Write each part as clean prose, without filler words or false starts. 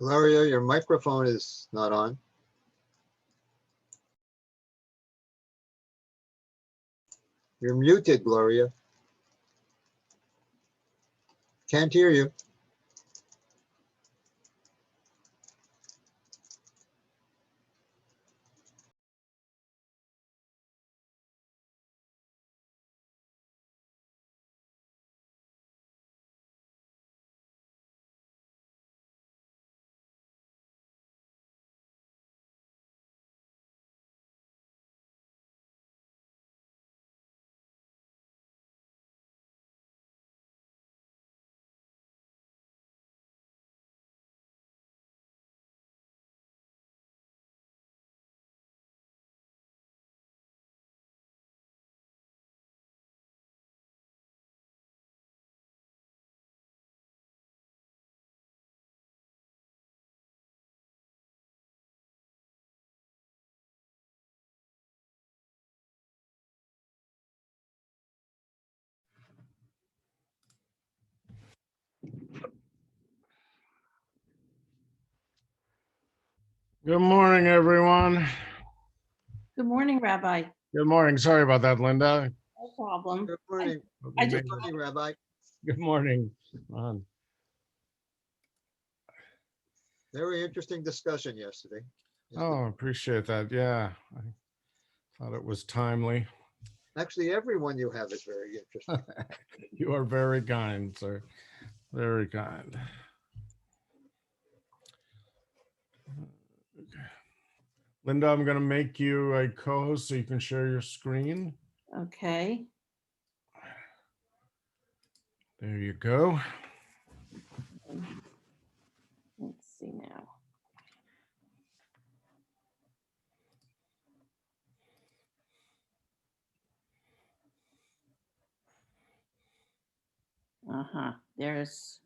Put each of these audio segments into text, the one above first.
Gloria, your microphone is not on. You're muted, Gloria. Can't hear you. Good morning, everyone. Good morning, Rabbi. Good morning. Sorry about that, Linda. No problem. Good morning. I just- Good morning, Rabbi. Good morning. Very interesting discussion yesterday. Oh, appreciate that. Yeah, I thought it was timely. Actually, everyone you have is very interesting. You are very kind, sir. Very kind. Linda, I'm going to make you a co-host so you can share your screen. Okay. There you go. Let's see now.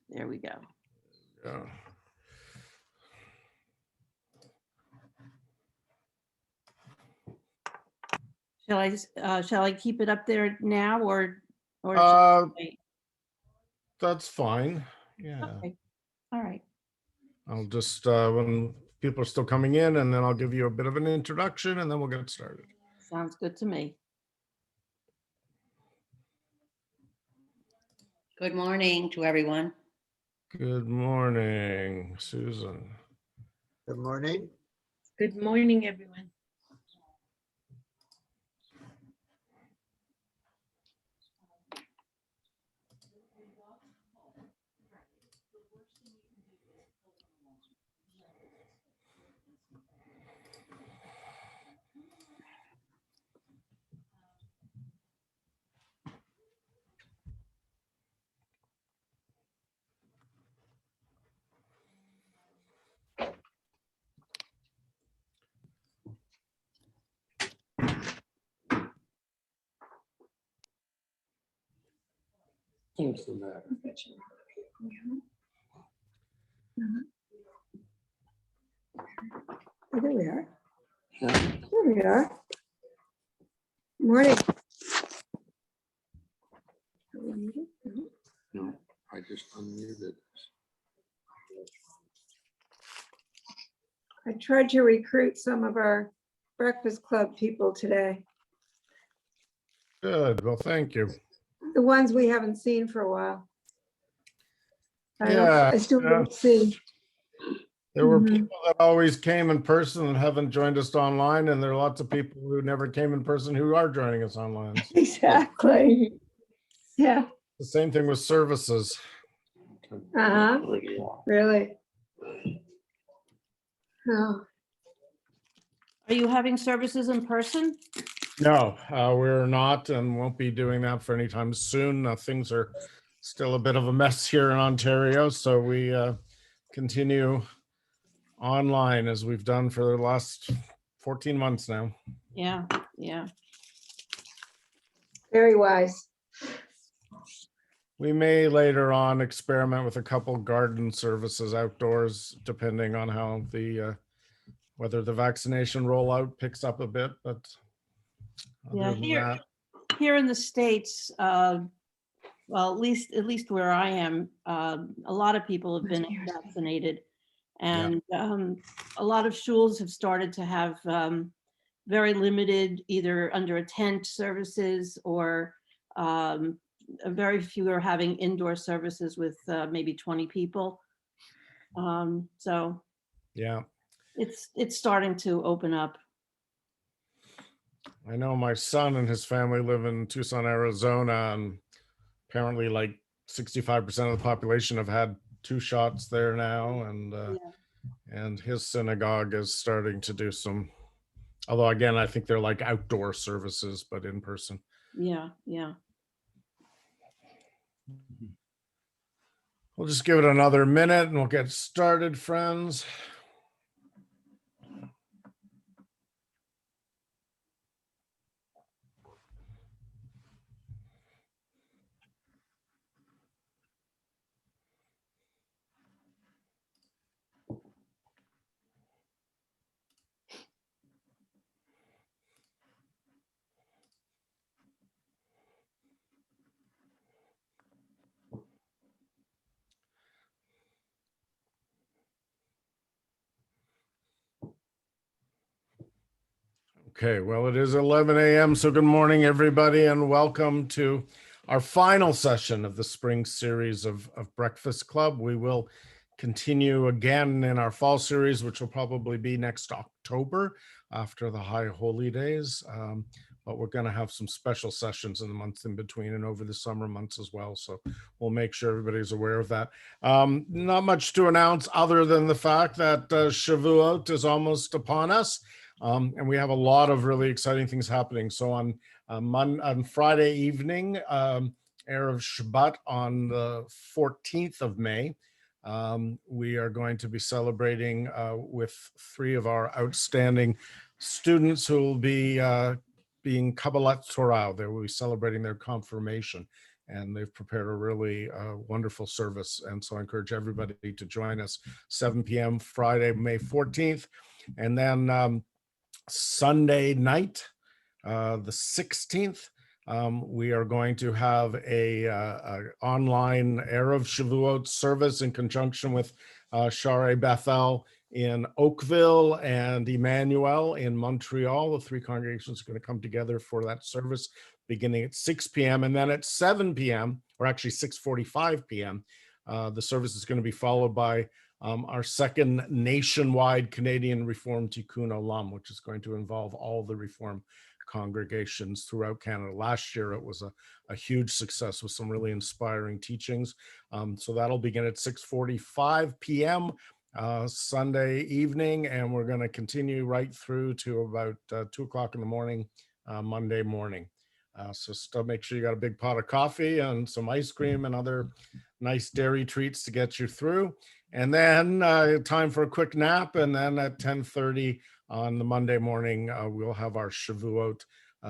There we go. Yeah. Shall I keep it up there now or should Uh, I wait? That's fine. Yeah. Okay. All right. I'll just, when people are still coming in, and then I'll give you a bit of an introduction and then we'll get started. Sounds good to me. Good morning to everyone. Good morning, Susan. Good morning. Good morning, everyone. What's the matter? Oh, there we are. There we are. Morning. No, I just unmuted. I tried to recruit some of our Breakfast Club people today, Good. Well, thank you. the ones we haven't seen for a while. Yeah, I still yeah. don't see. There were Mhm. people that always came in person and haven't joined us online, and there are lots of people who never came in person who are joining us online. Exactly. Yeah. The same thing with services. Uh-huh. Really? Oh, Are you having services in person? No, we're not and won't be doing that for any time soon. Things are still a bit of a mess here in Ontario, so we continue online as we've done for the last 14 months now. Yeah, yeah. very wise. We may later on experiment with a couple garden services outdoors, depending on how the whether the vaccination rollout picks up a bit. But Yeah, other than that, Here in the States, well, at least where I am, a lot of people have been vaccinated. And a lot of schools have started to have very limited, either under a tent services or very few are having indoor services with maybe 20 people. So Yeah. it's starting to open up. I know my son and his family live in Tucson, Arizona, and apparently like 65% of the population have had 2 shots there now. And his synagogue is starting to do some, although again, I think they're like outdoor services, but in person. Yeah, yeah. We'll just give it another minute and we'll get started, friends. Okay, well, it is 11 a.m. So good morning, everybody, and welcome to our final session of the spring series of Breakfast Club. We will continue again in our fall series, which will probably be next October after the High Holy Days. But we're going to have some special sessions in the months in between and over the summer months as well. So we'll make sure everybody's aware of that. Not much to announce other than the fact that Shavuot is almost upon us. And we have a lot of really exciting things happening. So on Friday evening, Erev Shabbat on the 14th of May, we are going to be celebrating with 3 of our outstanding students who will be being Kabbalat Torah. They will be celebrating their confirmation. And they've prepared a really wonderful service. And so I encourage everybody to join us 7 p.m. Friday, May 14th. And then Sunday night, the 16th, we are going to have a online Erev Shavuot service in conjunction with Share Bethel in Oakville and Emmanuel in Montreal. The 3 congregations are going to come together for that service beginning at 6 p.m. And then at 7 p.m., or actually 6:45 p.m., the service is going to be followed by our second nationwide Canadian Reform Tikkun Olam, which is going to involve all the Reform congregations throughout Canada. Last year, it was a huge success with some really inspiring teachings. So that'll begin at 6:45 p.m. Sunday evening, and we're going to continue right through to about 2 o'clock in the morning, Monday morning. So still make sure you got a big pot of coffee and some ice cream and other nice dairy treats to get you through. And then time for a quick nap. And then at 10:30 on the Monday morning, we'll have our Shavuot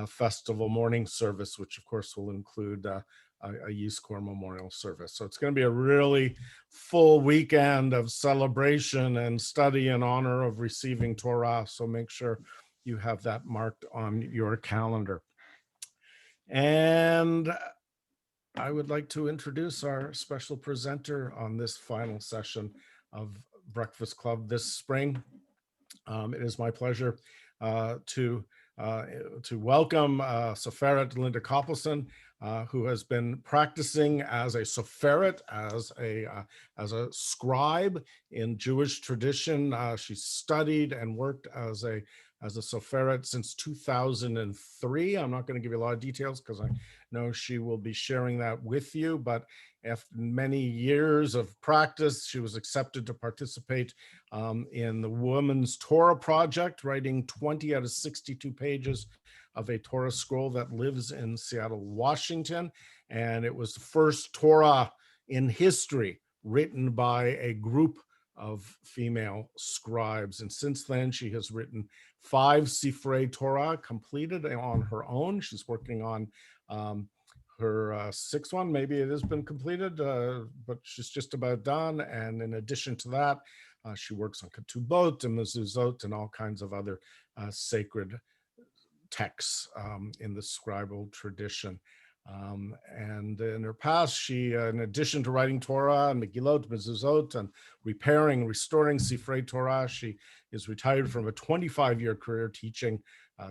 festival morning service, which of course will include a Yizkor memorial service. So it's going to be a really full weekend of celebration and study in honor of receiving Torah. So make sure you have that marked on your calendar. And I would like to introduce our special presenter on this final session of Breakfast Club this spring. It is my pleasure to welcome Soferet Linda Coppleson, who has been practicing as a Soferet, as a scribe in Jewish tradition. She studied and worked as a Soferet since 2003. I'm not going to give you a lot of details because I know she will be sharing that with you, but after many years of practice, she was accepted to participate in the Women's Torah Project, writing 20 out of 62 pages of a Torah scroll that lives in Seattle, Washington. And it was the first Torah in history written by a group of female scribes. And since then, she has written 5 Sifrei Torah completed on her own. She's working on her 6th one. Maybe it has been completed, but she's just about done. And in addition to that, she works on ketubot and mezuzot and all kinds of other sacred texts in the scribal tradition. And in her past, she, in addition to writing Torah and Megillot, Mezuzot, and restoring Soferet Torah, she is retired from a 25-year career teaching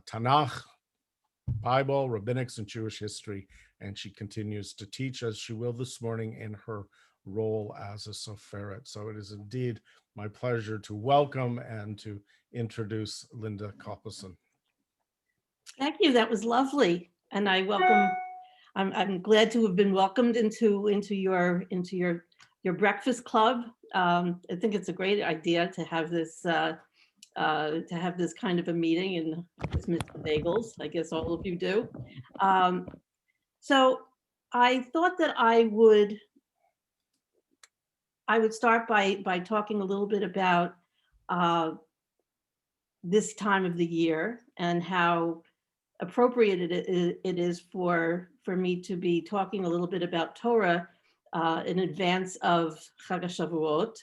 Tanakh, Bible, rabbinics, and Jewish history. And she continues to teach, as she will this morning, in her role as a Soferet. So it is indeed my pleasure to welcome and to introduce Linda Coppleson. Thank you. That was lovely. And I welcome, I'm glad to have been welcomed into your breakfast club. I think it's a great idea to have this kind of a meeting, and with Mr. Bagels, I guess all of you do. So I thought that I would start by talking a little bit about this time of the year and how appropriate it is for me to be talking a little bit about Torah in advance of Chag HaShavuot,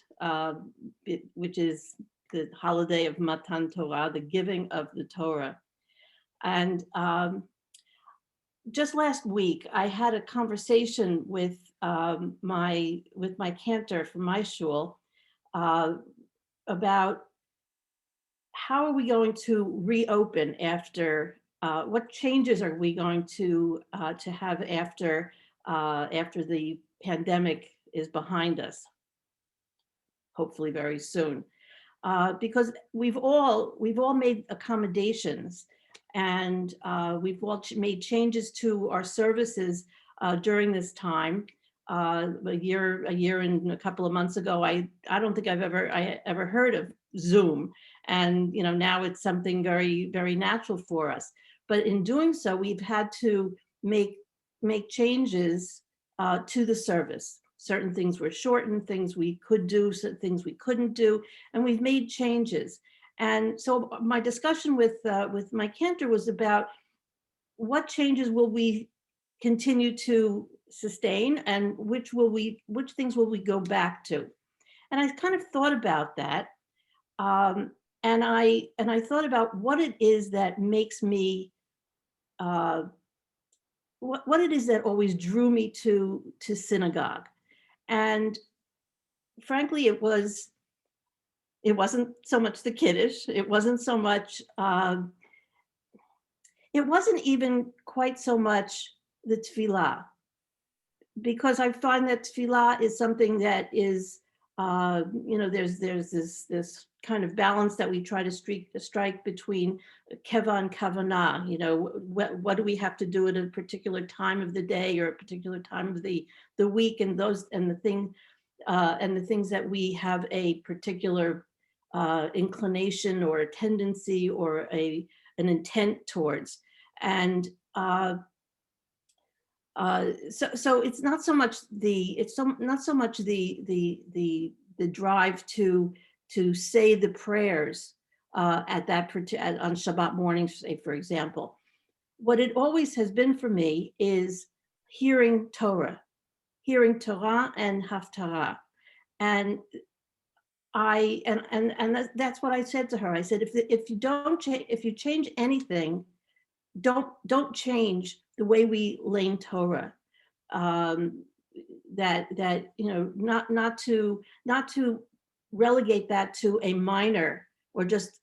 which is the holiday of Matan Torah, the giving of the Torah. And just last week, I had a conversation with my cantor from my shul about how are we going to reopen after, what changes are we going to have after the pandemic is behind us, hopefully very soon. Because we've all made accommodations, and we've all made changes to our services during this time. A year and a couple of months ago, I don't think I ever heard of Zoom, and now it's something very, very natural for us. But in doing so, we've had to make changes to the service. Certain things were shortened, things we could do, certain things we couldn't do, and we've made changes. And so my discussion with my cantor was about what changes will we continue to sustain, and which things will we go back to. And I kind of thought about that, and I thought about what it is that makes me what it is that always drew me to synagogue. And frankly, it wasn't so much the Kiddush. It wasn't so much, it wasn't even quite so much the tefillah, because I find that tefillah is something that is, there's this kind of balance that we try to strike between keva and kavanah. What do we have to do at a particular time of the day or a particular time of the week, and the things that we have a particular inclination or a tendency or an intent towards. And so it's not so much the drive to say the prayers on Shabbat morning, say, for example. What it always has been for me is hearing Torah and Haftarah. And that's what I said to her. I said, if you change anything, don't change the way we learn Torah. Not to relegate that to a minor or just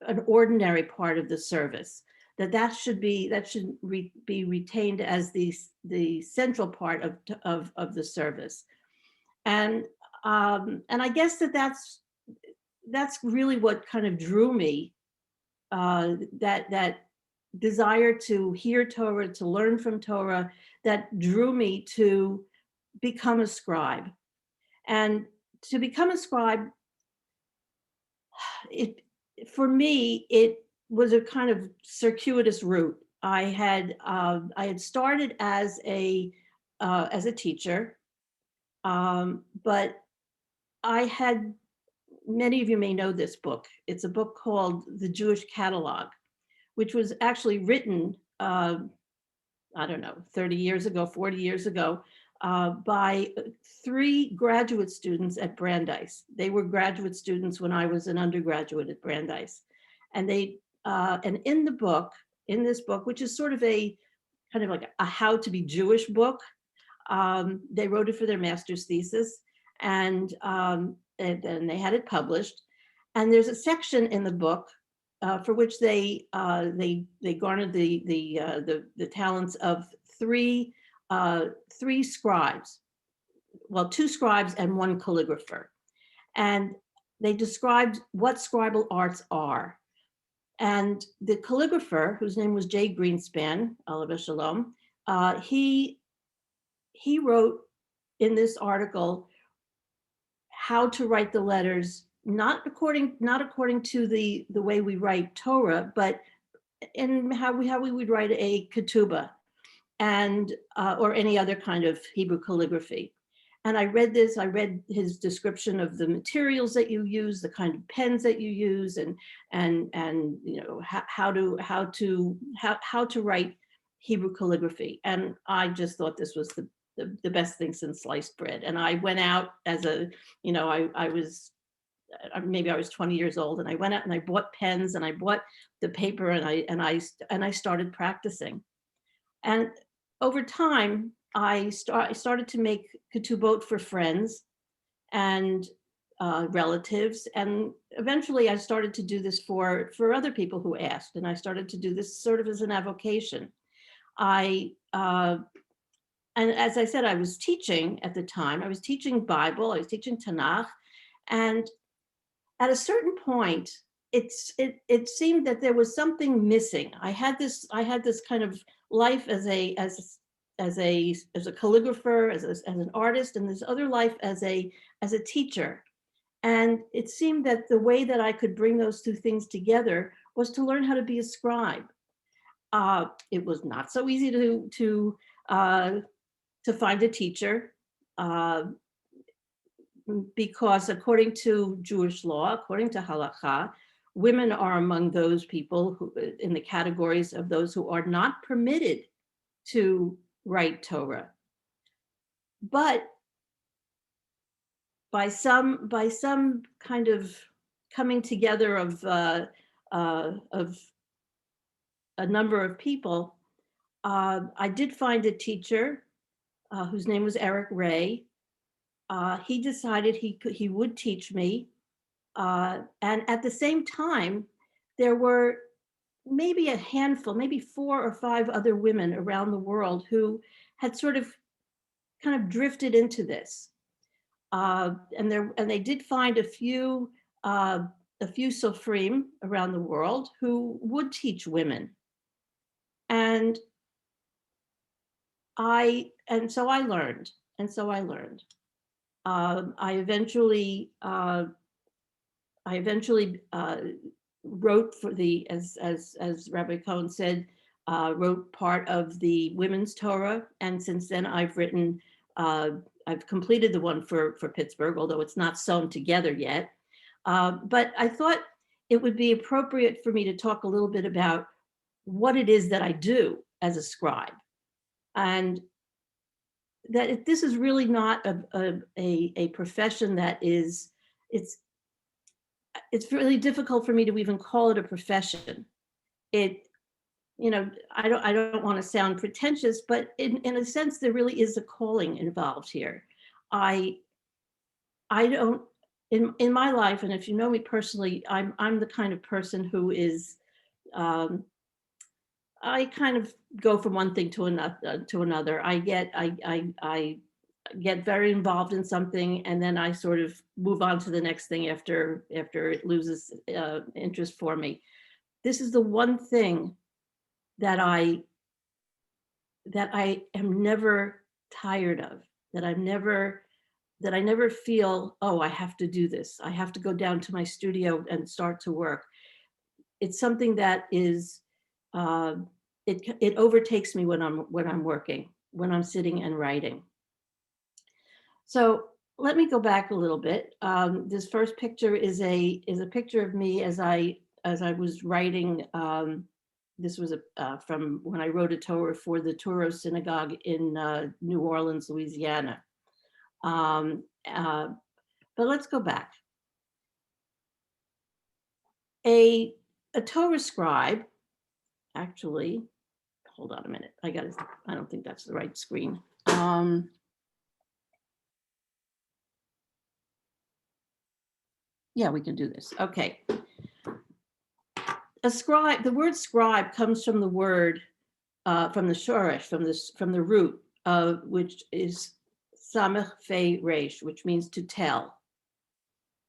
an ordinary part of the service. That should be retained as the central part of the service. And I guess that's really what kind of drew me, that desire to hear Torah, to learn from Torah, that drew me to become a scribe. And to become a scribe, for me, it was a kind of circuitous route. I had started as a teacher, but I had, many of you may know this book. It's a book called The Jewish Catalog, which was actually written, I don't know, 30 years ago, 40 years ago, by 3 graduate students at Brandeis. They were graduate students when I was an undergraduate at Brandeis. And in this book, which is sort of a kind of like a how to be Jewish book. They wrote it for their master's thesis, and then they had it published. And there's a section in the book for which they garnered the talents of three scribes, well, two scribes and one calligrapher, and they described what scribal arts are. And the calligrapher, whose name was Jay Greenspan, Alav Shalom, he wrote in this article how to write the letters, not according to the way we write Torah, but in how we would write a ketubah and or any other kind of Hebrew calligraphy. And I read his description of the materials that you use, the kind of pens that you use, and you know how to write Hebrew calligraphy. And I just thought this was the best thing since sliced bread. And I went out as a, you know, I was, maybe I was 20 years old, and I went out and I bought pens and I bought the paper, and I started practicing. And over time, I started to make ketubot for friends and relatives, and eventually I started to do this for other people who asked, and I started to do this sort of as an avocation. And as I said, I was teaching at the time. I was teaching Bible, I was teaching Tanakh, and at a certain point, it seemed that there was something missing. I had this kind of life as a calligrapher, as an artist, and this other life as a teacher. And it seemed that the way that I could bring those two things together was to learn how to be a scribe. It was not so easy to find a teacher, because according to Jewish law, according to halakha, women are among those people who, in the categories of those who are not permitted to write Torah. But by some kind of coming together of a number of people, I did find a teacher whose name was Eric Ray. He decided he would teach me. And at the same time, there were maybe a handful, maybe 4 or 5 other women around the world who had sort of kind of drifted into this. And they did find a few Sofrim around the world who would teach women. And so I learned. I eventually wrote for the, as Rabbi Cohen said, wrote part of the women's Torah, and since then I've completed the one for Pittsburgh, although it's not sewn together yet. But I thought it would be appropriate for me to talk a little bit about what it is that I do as a scribe, and that this is really not a profession that is, it's really difficult for me to even call it a profession. I don't want to sound pretentious, but in a sense, there really is a calling involved here. I don't, in my life, and if you know me personally, I'm the kind of person who is, I kind of go from one thing to another. I get very involved in something, and then I sort of move on to the next thing after it loses interest for me. This is the one thing that I am never tired of, that I never feel, oh, I have to do this. I have to go down to my studio and start to work. It's something that is, it overtakes me when I'm working, when I'm sitting and writing. So let me go back a little bit. This first picture is a picture of me as I was writing. This was from when I wrote a Torah for the Torah Synagogue in New Orleans, Louisiana. But let's go back. A Torah scribe, actually, hold on a minute. I don't think that's the right screen. Yeah, we can do this. Okay. A scribe, the word scribe comes from the word, from the shoresh, from the root, which is samech fe resh, which means to tell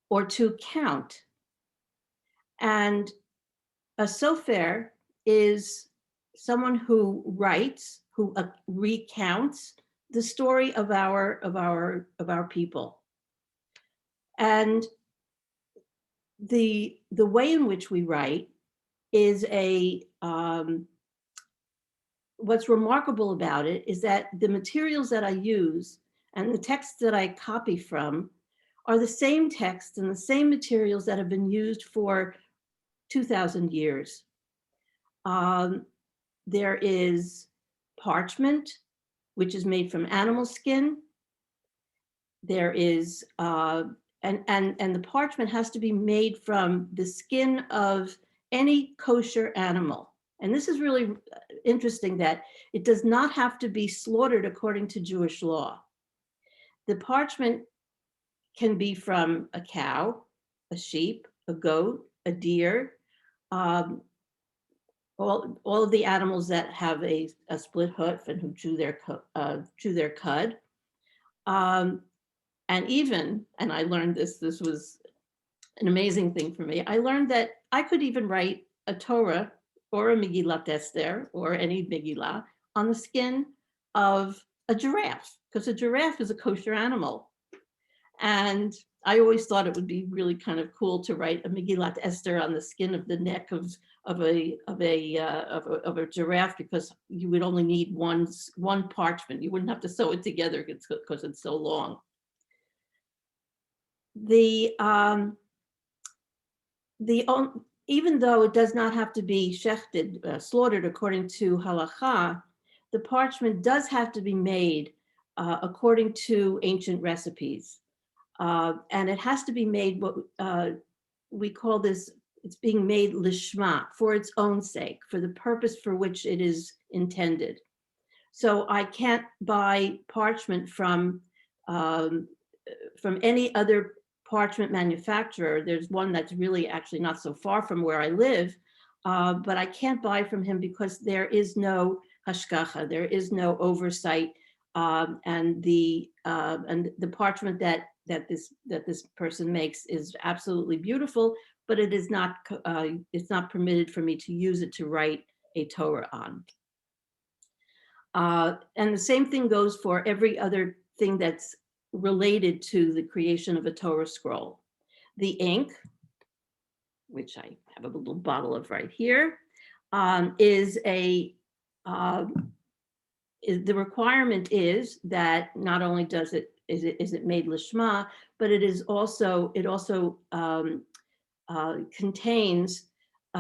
or to count. And a sofer is someone who writes, who recounts the story of our people. And the way in which we write is what's remarkable about it is that the materials that I use and the texts that I copy from are the same texts and the same materials that have been used for 2,000 years. There is parchment, which is made from animal skin. There is, and the parchment has to be made from the skin of any kosher animal. And this is really interesting that it does not have to be slaughtered according to Jewish law. The parchment can be from a cow, a sheep, a goat, a deer, all of the animals that have a split hoof and who chew their cud. And even, and I learned this was an amazing thing for me. I learned that I could even write a Torah or a Megillat Esther or any Megillah on the skin of a giraffe, because a giraffe is a kosher animal. And I always thought it would be really kind of cool to write a Megillat Esther on the skin of the neck of a giraffe, because you would only need one parchment. You wouldn't have to sew it together because it's so long. Even though it does not have to be shechted, slaughtered according to halacha, the parchment does have to be made according to ancient recipes. And it has to be made what we call this, it's being made lishma, for its own sake, for the purpose for which it is intended. So I can't buy parchment from any other parchment manufacturer. There's one that's really actually not so far from where I live, but I can't buy from him because there is no hashgacha, there is no oversight, and the parchment that this person makes is absolutely beautiful, but it is not it's not permitted for me to use it to write a Torah on. And the same thing goes for every other thing that's related to the creation of a Torah scroll. The ink, which I have a little bottle of right here, the requirement is that not only is it made lishma, but it also contains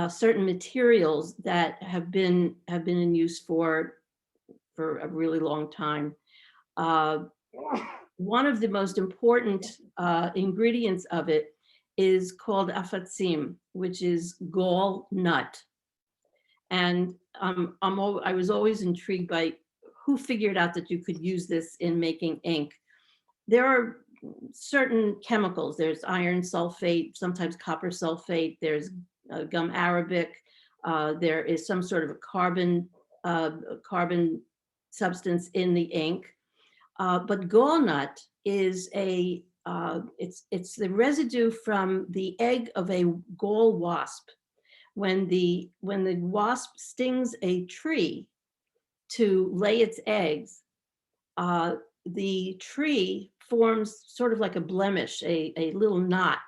certain materials that have been in use for a really long time. One of the most important ingredients of it is called afatzim, which is gall nut. And I was always intrigued by who figured out that you could use this in making ink. There are certain chemicals. There's iron sulfate, sometimes copper sulfate. There's gum arabic. There is some sort of a carbon substance in the ink. But gall nut is it's the residue from the egg of a gall wasp. When the wasp stings a tree to lay its eggs, the tree forms sort of like a blemish, a little nut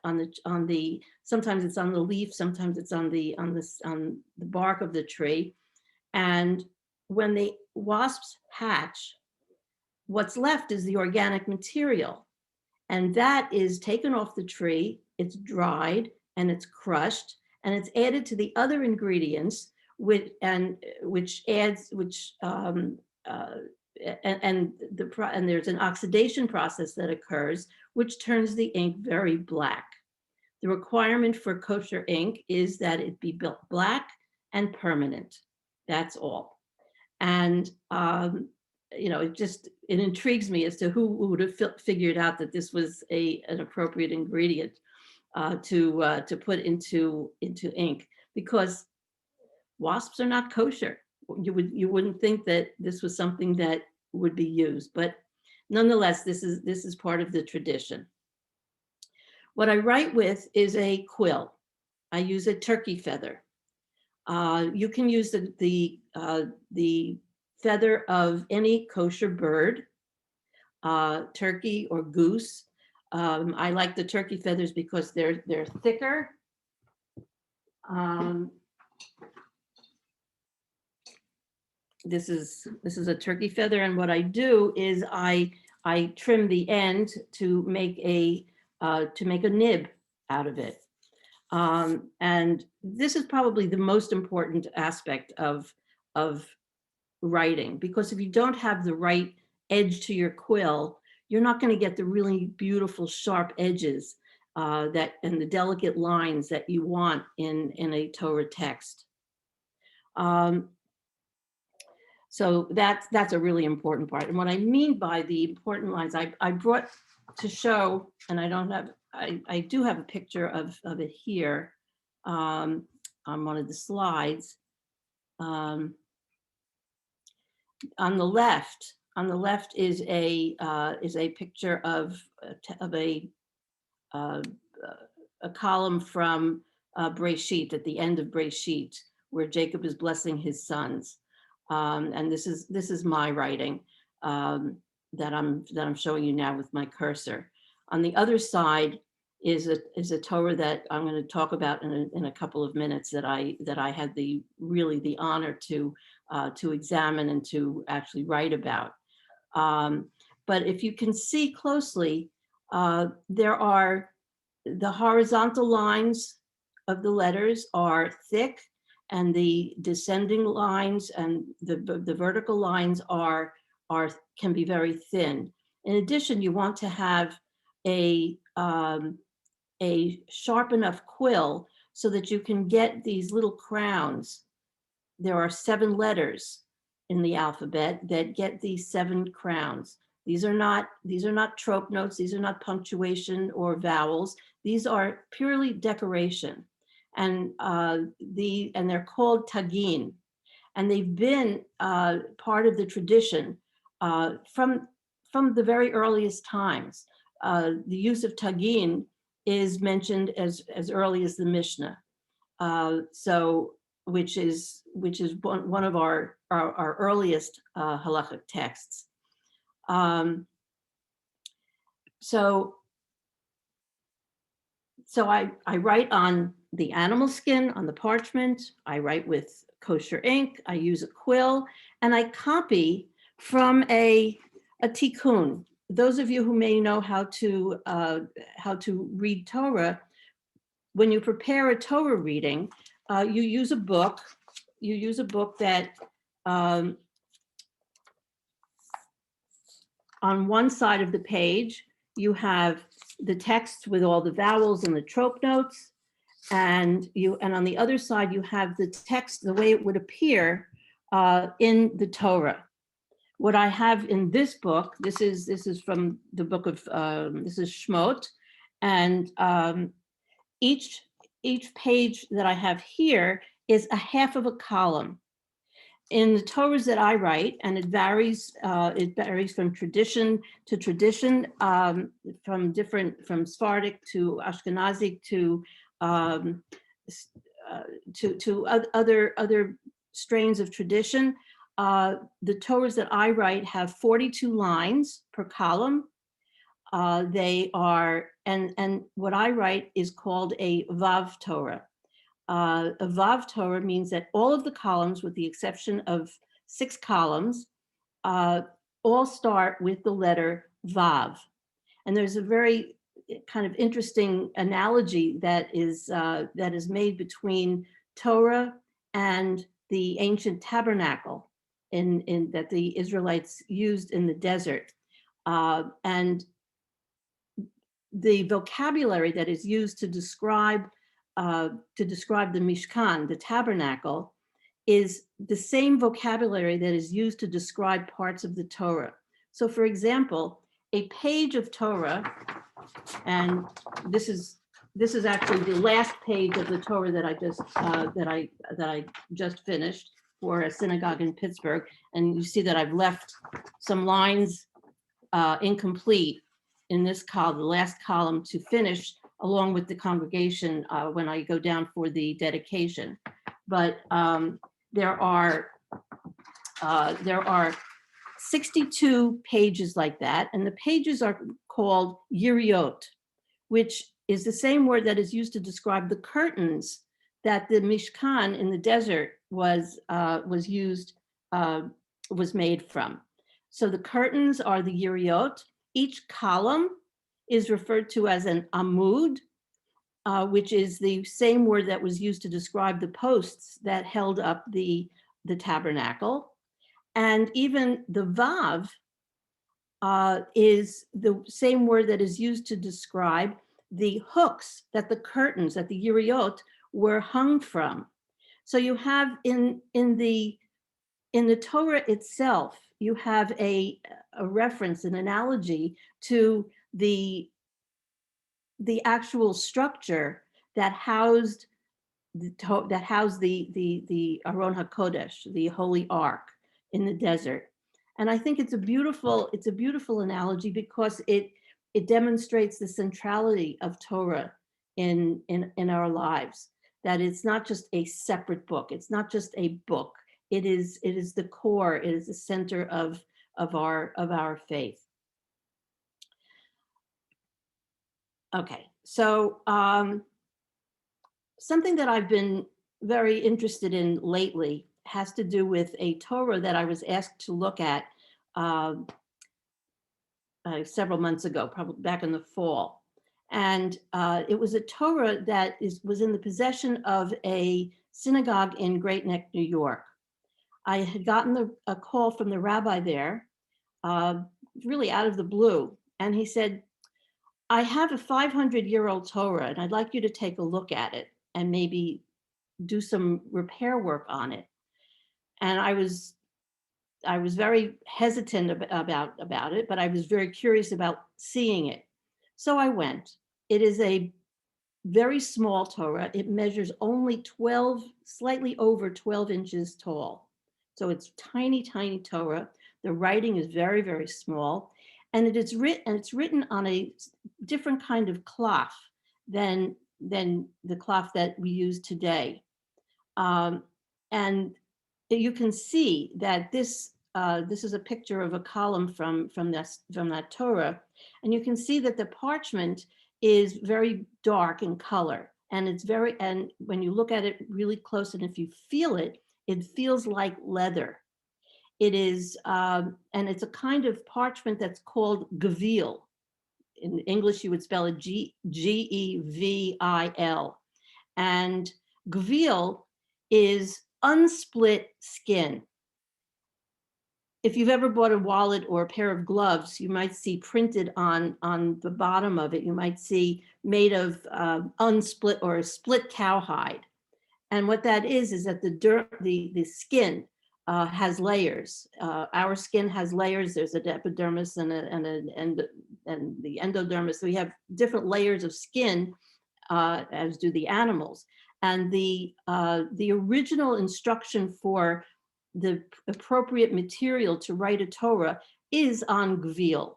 on the sometimes it's on the leaf, sometimes it's on the bark of the tree. And when the wasps hatch, what's left is the organic material. And that is taken off the tree, it's dried and it's crushed, and it's added to the other ingredients, and there's an oxidation process that occurs, which turns the ink very black. The requirement for kosher ink is that it be built black and permanent. That's all. And, it intrigues me as to who would have figured out that this was an appropriate ingredient to put into ink, because wasps are not kosher. You wouldn't think that this was something that would be used, but nonetheless, this is part of the tradition. What I write with is a quill. I use a turkey feather. You can use the feather of any kosher bird, turkey or goose. I like the turkey feathers because they're thicker. This is a turkey feather, and what I do is I trim the end to make a nib out of it. And this is probably the most important aspect of writing, because if you don't have the right edge to your quill, you're not going to get the really beautiful sharp edges and the delicate lines that you want in a Torah text. So that's a really important part. And what I mean by the important lines, I brought to show, and I do have a picture of it here on one of the slides. On the left is a picture of a column from Breshit, at the end of Breshit, where Jacob is blessing his sons. And this is my writing that I'm showing you now with my cursor. On the other side is a Torah that I'm going to talk about in a couple of minutes that I had the honor to examine and to actually write about. But if you can see closely, there are the horizontal lines of the letters are thick, and the descending lines and the vertical lines can be very thin. In addition, you want to have a sharp enough quill so that you can get these little crowns. There are 7 letters in the alphabet that get these 7 crowns. These are not trope notes. These are not punctuation or vowels. These are purely decoration. And they're called tagin, and they've been part of the tradition from the very earliest times. The use of tagin is mentioned as early as the Mishnah, which is one of our earliest halachic texts. So I write on the animal skin, on the parchment. I write with kosher ink. I use a quill, and I copy from a tikkun. Those of you who may know how to read Torah, when you prepare a Torah reading, you use a book. You use a book that on one side of the page you have the text with all the vowels and the trope notes, and on the other side you have the text the way it would appear in the Torah. What I have in this book, this is from the book of this is Shmot, and each page that I have here is a half of a column. In the Torahs that I write, and it varies from tradition to tradition, from Sephardic to Ashkenazic to other strains of tradition. The Torahs that I write have 42 lines per column. They are, and what I write is called a Vav Torah. A Vav Torah means that all of the columns, with the exception of 6 columns, all start with the letter Vav. And there's a very kind of interesting analogy that is made between Torah and the ancient tabernacle that the Israelites used in the desert. And the vocabulary that is used to describe the Mishkan, the tabernacle, is the same vocabulary that is used to describe parts of the Torah. So for example, a page of Torah, and this is actually the last page of the Torah that I just finished for a synagogue in Pittsburgh. And you see that I've left some lines incomplete in this column, the last column to finish along with the congregation when I go down for the dedication. But there are 62 pages like that, and the pages are called yiriot, which is the same word that is used to describe the curtains that the Mishkan in the desert was made from. So the curtains are the yiriot. Each column is referred to as an amud, which is the same word that was used to describe the posts that held up the tabernacle. And even the vav is the same word that is used to describe the hooks that the curtains, that the yiriot were hung from. So you have in the Torah itself, you have a reference, an analogy to the actual structure that housed the Aron HaKodesh, the Holy Ark in the desert. And I think it's a beautiful analogy because it demonstrates the centrality of Torah in our lives, that it's not just a separate book. It's not just a book. It is the core. It is the center of our faith. Okay, so something that I've been very interested in lately has to do with a Torah that I was asked to look at several months ago, probably back in the fall. And it was a Torah that was in the possession of a synagogue in Great Neck, New York. I had gotten a call from the rabbi there, really out of the blue. And he said, I have a 500-year-old Torah, and I'd like you to take a look at it and maybe do some repair work on it. And I was very hesitant about it, but I was very curious about seeing it. So I went. It is a very small Torah. It measures only slightly over 12 inches tall. So it's tiny, tiny Torah. The writing is very, very small. And it's written on a different kind of cloth than the cloth that we use today. And you can see that this is a picture of a column from that Torah, and you can see that the parchment is very dark in color, and and when you look at it really close, and if you feel it, it feels like leather. It is, and it's a kind of parchment that's called gevil. In English, you would spell it Gevil, and gevil is unsplit skin. If you've ever bought a wallet or a pair of gloves, you might see printed on the bottom of it, you might see made of unsplit or a split cowhide. And what that is that the skin has layers. Our skin has layers. There's an epidermis and the endodermis. So we have different layers of skin, as do the animals. And the original instruction for the appropriate material to write a Torah is on gevil.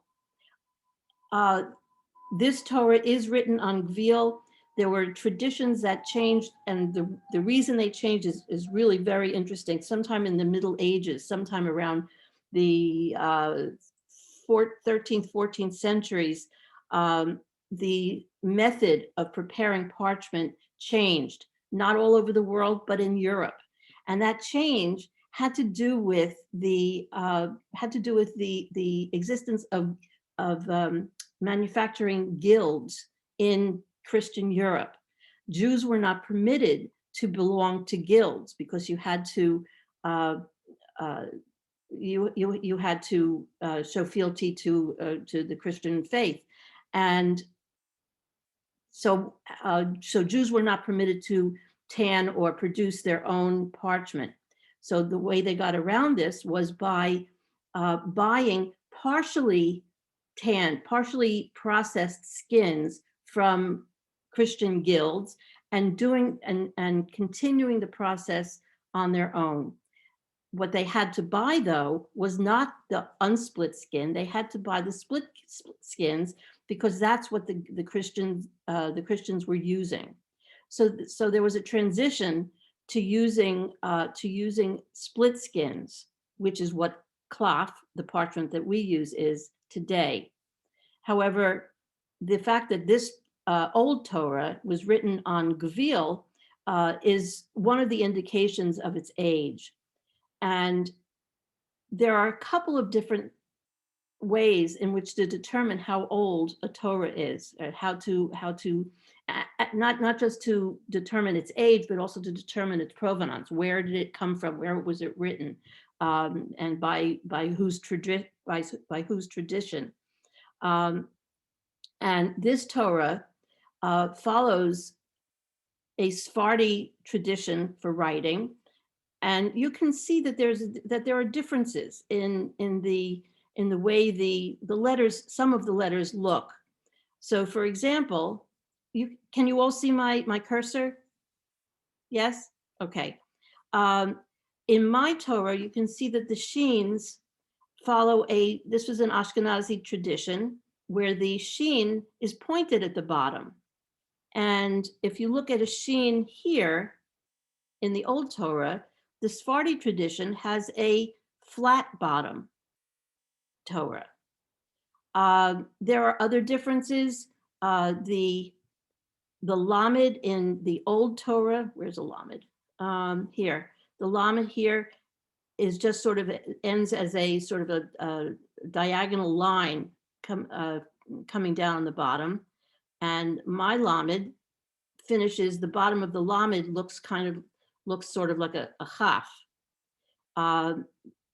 This Torah is written on gevil. There were traditions that changed, and the reason they changed is really very interesting. Sometime in the Middle Ages, sometime around the 13th, 14th centuries, the method of preparing parchment changed, not all over the world, but in Europe. And that change had to do with the existence of manufacturing guilds in Christian Europe. Jews were not permitted to belong to guilds because you had to you had to show fealty to the Christian faith, and so Jews were not permitted to tan or produce their own parchment. So the way they got around this was by buying partially tanned, partially processed skins from Christian guilds and doing and continuing the process on their own. What they had to buy, though, was not the unsplit skin. They had to buy the split skins because that's what the Christians were using. So there was a transition to using split skins, which is what cloth, the parchment that we use, is today. However, the fact that this old Torah was written on Gevil is one of the indications of its age. And there are a couple of different ways in which to determine how old a Torah is, or how to not just to determine its age, but also to determine its provenance. Where did it come from? Where was it written? And by whose tradition? And this Torah follows a Sephardi tradition for writing, and you can see that there are differences in the way the letters, some of the letters look. So, for example, can you all see my cursor? Yes. Okay. In my Torah, you can see that the sheens follow this was an Ashkenazi tradition where the sheen is pointed at the bottom. And if you look at a sheen here in the Old Torah, the Sephardi tradition has a flat bottom Torah. There are other differences. The Lamed in the Old Torah, where's the Lamed? Here, the Lamed here is just sort of ends as a sort of a diagonal line coming down the bottom. And my Lamed finishes, the bottom of the Lamed looks sort of like a chaf.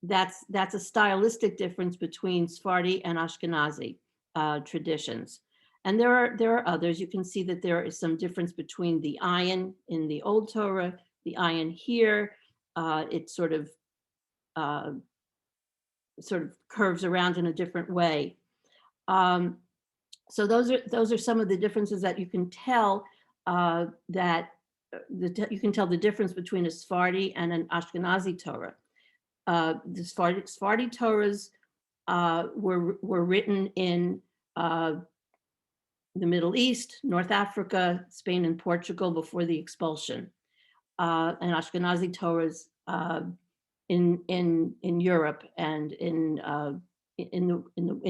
That's a stylistic difference between Sephardi and Ashkenazi traditions. And there are others. You can see that there is some difference between the ayin in the Old Torah, the ayin here. It sort of curves around in a different way. So those are some of the differences that you can tell you can tell the difference between a Sephardi and an Ashkenazi Torah. The Sephardi Torahs were written in the Middle East, North Africa, Spain, and Portugal before the expulsion, and Ashkenazi Torahs in Europe and in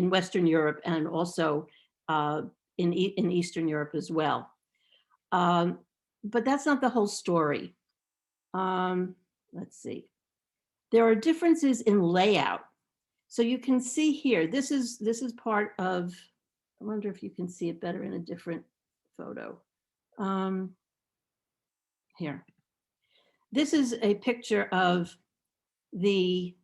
Western Europe, and also in Eastern Europe as well. But that's not the whole story. Let's see. There are differences in layout. So you can see here, this is part of, I wonder if you can see it better in a different photo. Here. This is a picture of the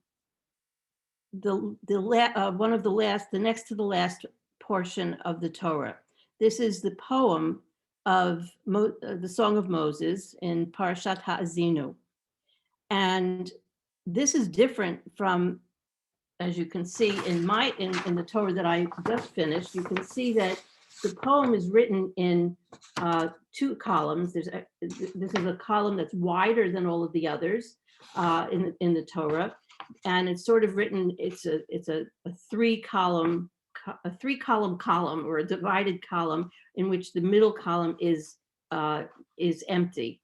one of the next to the last portion of the Torah. This is the poem of the Song of Moses in Parashat Ha'azinu. And this is different from, as you can see in the Torah that I just finished, you can see that the poem is written in 2 columns. This is a column that's wider than all of the others in the Torah. And it's sort of written, it's a 3-column column, or a divided column, in which the middle column is empty,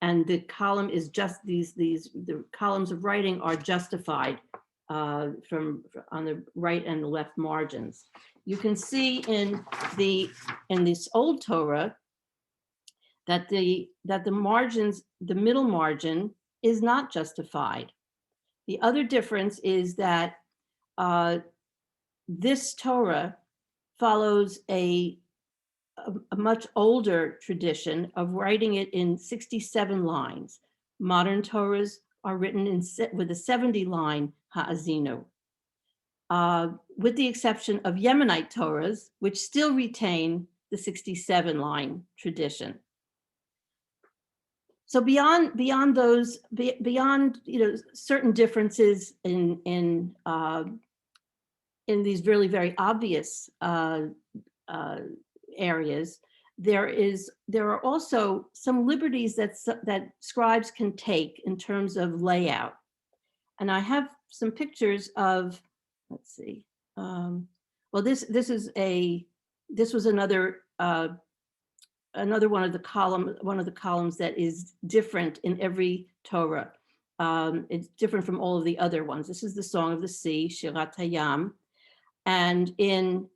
and the column is just the columns of writing are justified from on the right and the left margins. You can see in this Old Torah that the margins, the middle margin, is not justified. The other difference is that this Torah follows a much older tradition of writing it in 67 lines. Modern Torahs are written with a 70-line Ha'azinu, with the exception of Yemenite Torahs, which still retain the 67-line tradition. So beyond those, beyond certain differences in these really very obvious areas, there are also some liberties that scribes can take in terms of layout. And I have some pictures of, let's see. Well, this was another one of the columns that is different in every Torah. It's different from all of the other ones. This is the Song of the Sea, Shirat Hayam, and in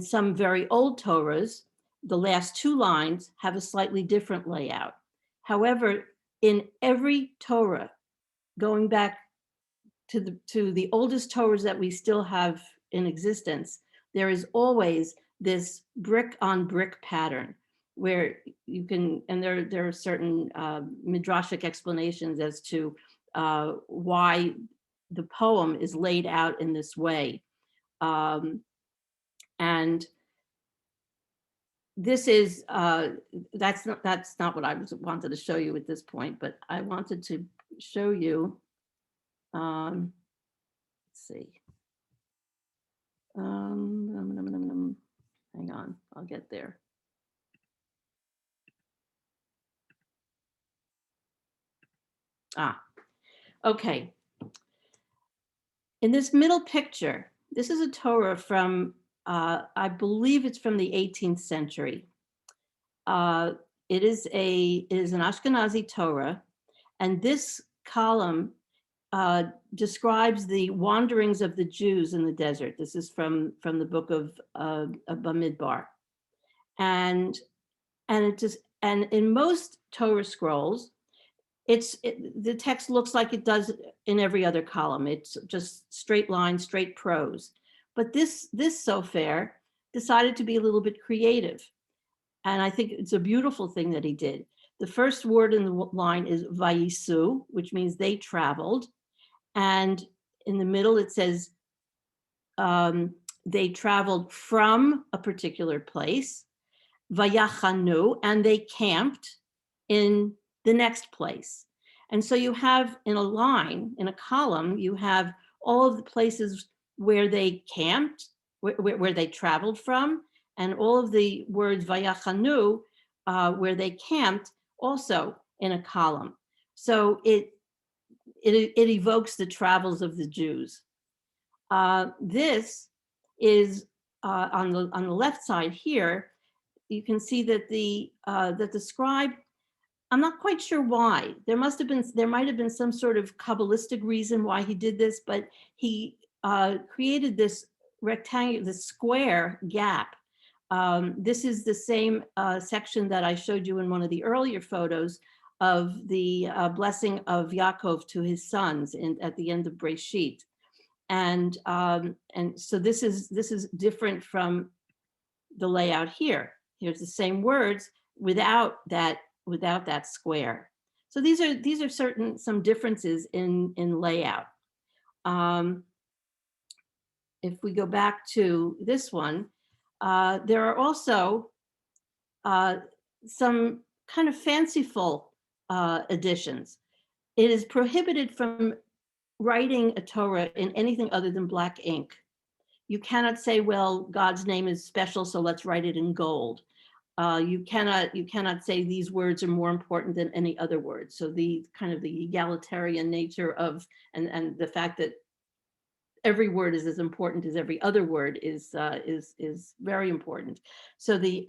some very old Torahs, the last two lines have a slightly different layout. However, in every Torah, going back to the oldest Torahs that we still have in existence, there is always this brick on brick pattern where you can, and there are certain midrashic explanations as to why the poem is laid out in this way. And this is, that's not what I wanted to show you at this point, but I wanted to show you, let's see. Hang on, I'll get there. Okay. In this middle picture, this is a Torah from, I believe it's from the 18th century. It is an Ashkenazi Torah, and this column describes the wanderings of the Jews in the desert. This is from the book of Bamidbar, and in most Torah scrolls, the text looks like it does in every other column. It's just straight lines, straight prose. But this Sofer decided to be a little bit creative, and I think it's a beautiful thing that he did. The first word in the line is Vayisu, which means they traveled. And in the middle, it says they traveled from a particular place, Vayachanu, and they camped in the next place. And so you have in a line, in a column, you have all of the places where they camped, where they traveled from, and all of the words Vayachanu, where they camped, also in a column. So it evokes the travels of the Jews. This is on the left side here. You can see that the scribe, I'm not quite sure why. There might have been some sort of Kabbalistic reason why he did this, but he created this rectangle, this square gap. This is the same section that I showed you in one of the earlier photos of the blessing of Yaakov to his sons at the end of Breshit. And so this is different from the layout here. Here's the same words without that square. So these are some differences in layout. If we go back to this one, there are also some kind of fanciful additions. It is prohibited from writing a Torah in anything other than black ink. You cannot say, well, God's name is special, so let's write it in gold. You cannot say these words are more important than any other words. So the kind of the egalitarian nature of, and the fact that every word is as important as every other word is very important. So the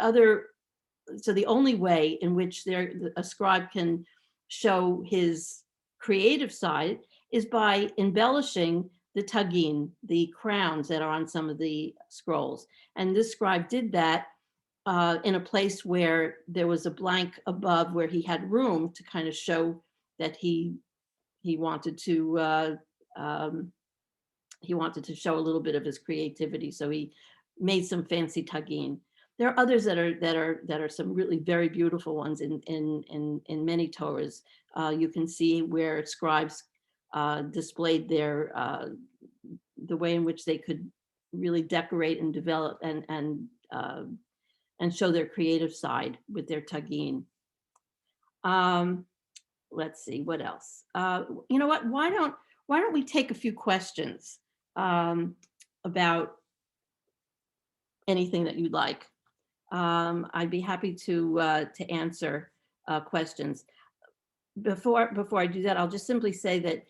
only way in which a scribe can show his creative side is by embellishing the tagin, the crowns that are on some of the scrolls. And this scribe did that in a place where there was a blank above, where he had room to kind of show that he wanted to show a little bit of his creativity. So he made some fancy tagin. There are others that are some really very beautiful ones in many Torahs. You can see where scribes displayed the way in which they could really decorate and develop and show their creative side with their tagin. Let's see, what else? You know what? Why don't we take a few questions about anything that you'd like? I'd be happy to answer questions. Before I do that, I'll just simply say that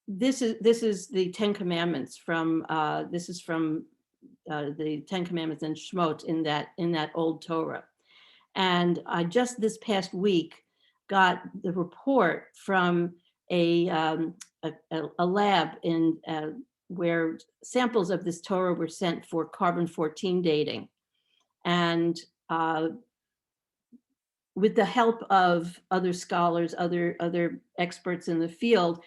this is the Ten Commandments from this is from the Ten Commandments and Shmot in that old Torah. And I just this past week got the report from a lab in where samples of this Torah were sent for carbon-14 dating. And with the help of other scholars, other experts in the field,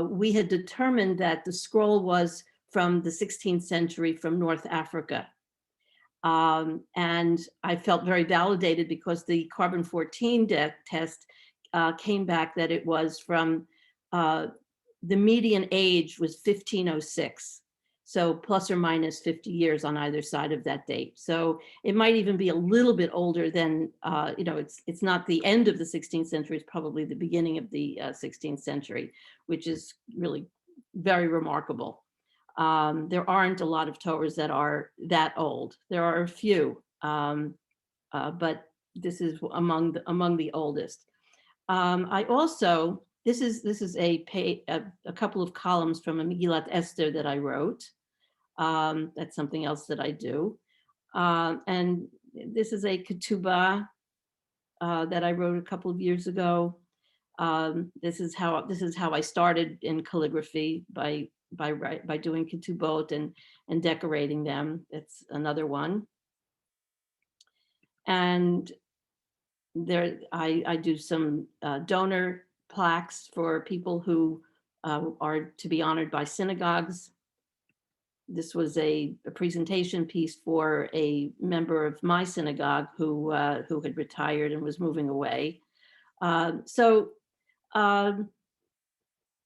we had determined that the scroll was from the 16th century from North Africa. And I felt very validated because the carbon-14 test came back that it was from, the median age was 1506. So plus or minus 50 years on either side of that date. So it might even be a little bit older than, it's not the end of the 16th century, it's probably the beginning of the 16th century, which is really very remarkable. There aren't a lot of Torahs that are that old. There are a few, but this is among the oldest. I also, this is a couple of columns from a Megillat Esther that I wrote. That's something else that I do. And this is a ketubah that I wrote a couple of years ago. This is how I started in calligraphy by doing ketubot and decorating them. It's another one. And there I do some donor plaques for people who are to be honored by synagogues. This was a presentation piece for a member of my synagogue who had retired and was moving away. So I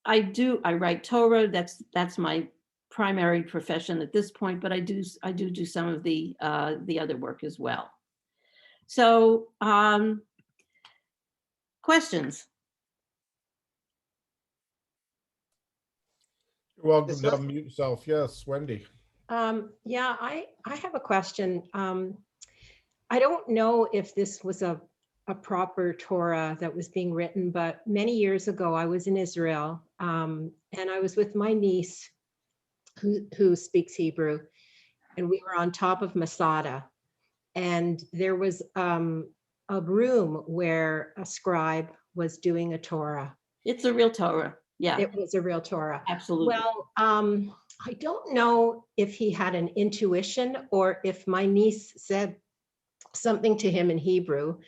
write Torah. That's my primary profession at this point, but I do some of the other work as well. So questions? You're welcome It's to not- unmute yourself. Yes, Wendy. Yeah, I have a question. I don't know if this was a proper Torah that was being written, but many years ago I was in Israel, and I was with my niece who speaks Hebrew, and we were on top of Masada, and there was a room where a scribe was doing a Torah. It's a real Torah. Yeah, It was a real Torah. absolutely. Well, I don't know if he had an intuition or if my niece said something to him in Hebrew.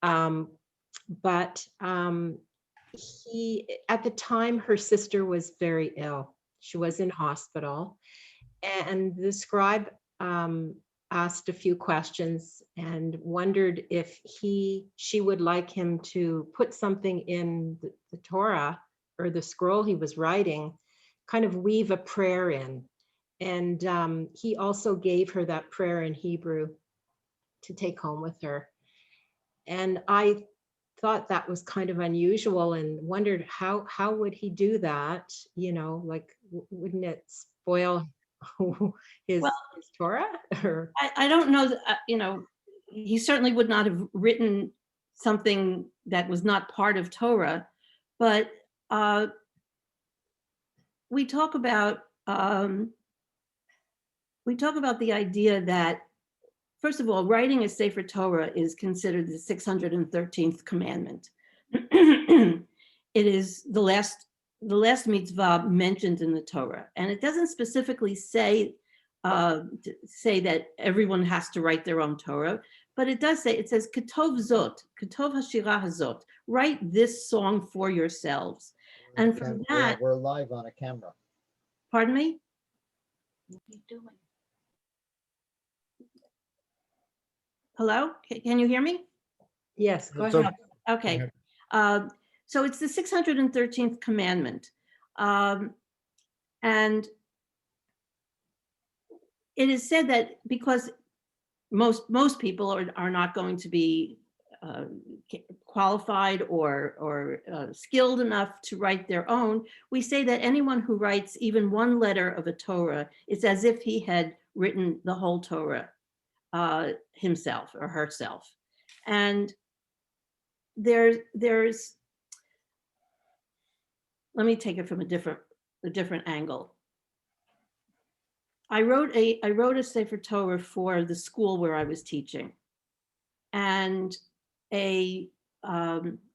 But at the time, her sister was very ill. She was in hospital, and the scribe asked a few questions and wondered if she would like him to put something in the Torah or the scroll he was writing, kind of weave a prayer in. And he also gave her that prayer in Hebrew to take home with her. And I thought that was kind of unusual and wondered how would he do that? Like, wouldn't it spoil his Torah? Or I don't know that, he certainly would not have written something that was not part of Torah, but we talk about the idea that, first of all, writing a Sefer Torah is considered the 613th commandment. It is the last mitzvah mentioned in the Torah, and it doesn't specifically say that everyone has to write their own Torah, but it says Ketov Zot, Ketov Hashirah Hazot, write this song for yourselves. And from that, we're live on a camera. pardon me? What are you doing? Hello, can you hear me? yes, go It's ahead. Okay, so it's the 613th commandment. And it is said that because most people are not going to be qualified or skilled enough to write their own. We say that anyone who writes even one letter of a Torah, it's as if he had written the whole Torah himself or herself. And there's, let me take it from a different angle. I wrote a Sefer Torah for the school where I was teaching, and a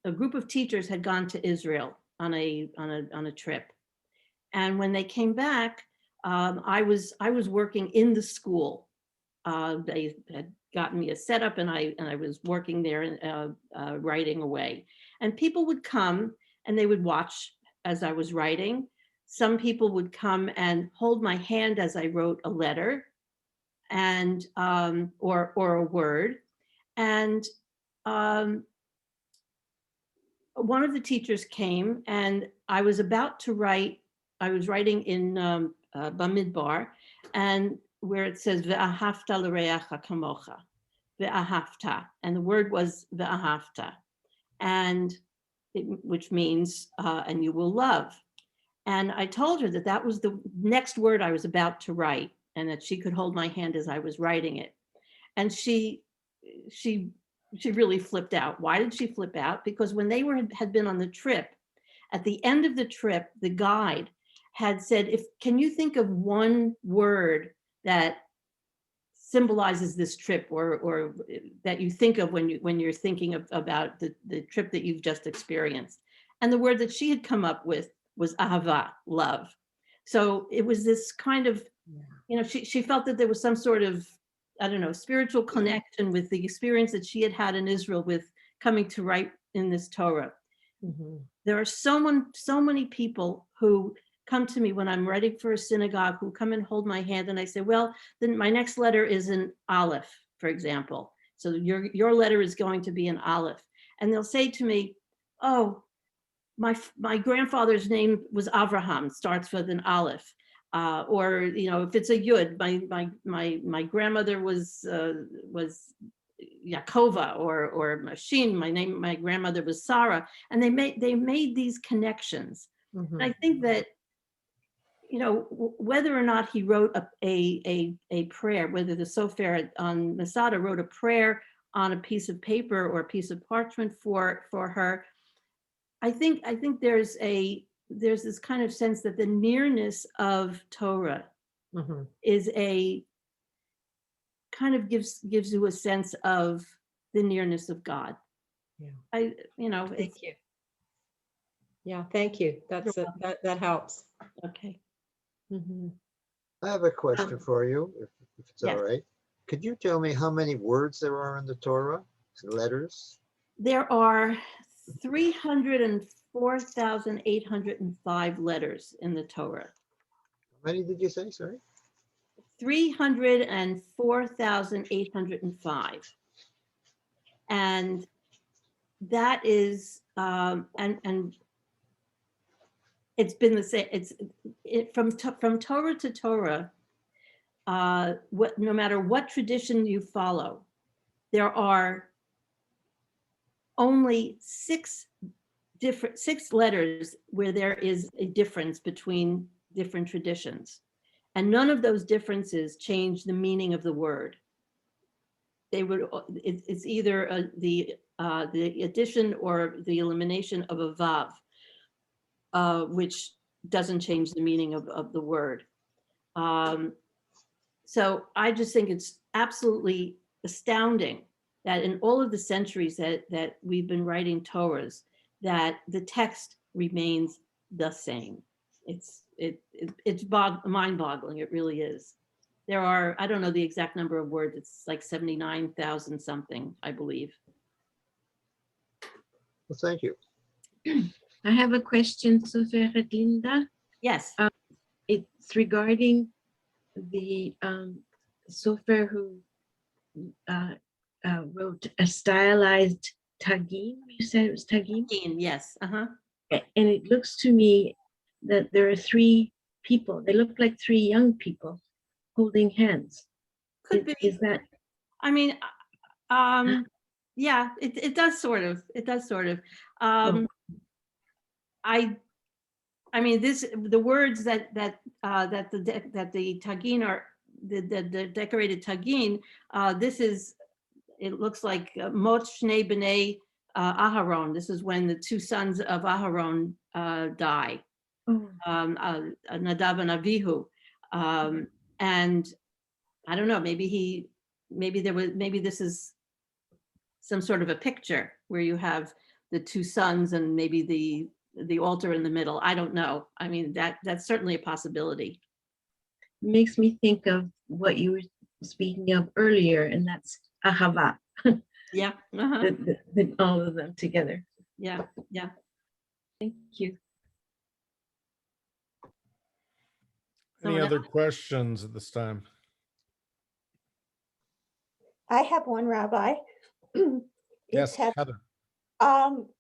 group of teachers had gone to Israel on a trip, and when they came back, I was working in the school. They had gotten me a setup, and I was working there writing away, and people would come and they would watch as I was writing. Some people would come and hold my hand as I wrote a letter, and or a word. And one of the teachers came, and I was about to write. I was writing in Bamidbar, and where it says "Ve'ahavta l'reacha kamocha," ve'ahavta, and the word was ve'ahavta, and which means and you will love. And I told her that that was the next word I was about to write, and that she could hold my hand as I was writing it. And she really flipped out. Why did she flip out? Because when they had been on the trip, at the end of the trip, the guide had said, can you think of one word that symbolizes this trip, or that you think of when you're thinking about the trip that you've just experienced? And the word that she had come up with was ahava, love. So it was this kind of, she felt that there was some sort of, I don't know, spiritual connection with the experience that she had had in Israel with coming to write in this Torah. Mhm. There are so many people who come to me when I'm writing for a synagogue, who come and hold my hand, and I say, well, then my next letter is an aleph, for example. So your letter is going to be an aleph. And they'll say to me, oh, my grandfather's name was Avraham, starts with an aleph. Or if it's a yud, my grandmother was Yaakova, or Mashin. My grandmother was Sarah, and they made these connections. Mhm. And I think that whether or not he wrote a prayer, whether the Soferet on Masada wrote a prayer on a piece of paper or a piece of parchment for her, I think there's this kind of sense that the nearness of Torah Mhm. is a kind of gives you a sense of the nearness of God. Yeah. It's Thank you. Yeah, thank you. That helps. okay. Mhm. I have a question for you, if it's all Yes. right. Could you tell me how many words there are in the Torah? Letters? There are 304,805 letters in the Torah. How many did you say? Sorry. 304,805. And that is, and it's been the same. From Torah to Torah. No matter what tradition you follow, there are only six letters where there is a difference between different traditions, and none of those differences change the meaning of the word. It's either the addition or the elimination of a vav, which doesn't change the meaning of the word. So I just think it's absolutely astounding that in all of the centuries that we've been writing Torahs, that the text remains the same. It's mind-boggling. It really is. There are, I don't know the exact number of words. It's like 79,000 something, I believe. Well, thank you. I have a question, Soferet, Linda. Yes. It's regarding the Sofer who wrote a stylized tagim. You said it was tagim? Yes. Uh-huh. And it looks to me that there are three people. They look like three young people holding hands. Could be. Is that I mean, yeah, it does sort of. It does sort of. I mean, the words that the tagine are the decorated tagine. This is. It looks like Mot Shnei B'nei Aharon. This is when the two sons of Aharon die. Oh, Nadav and Avihu, and I don't know. Maybe this is some sort of a picture where you have the two sons and maybe the altar in the middle. I don't know. I mean, that's certainly a possibility. makes me think of what you were speaking of earlier, and that's ahava. Yeah. All of them together. Yeah. Yeah. Thank you. Any Someone other questions at this time? I have one, Rabbi. Yes, It's Heather.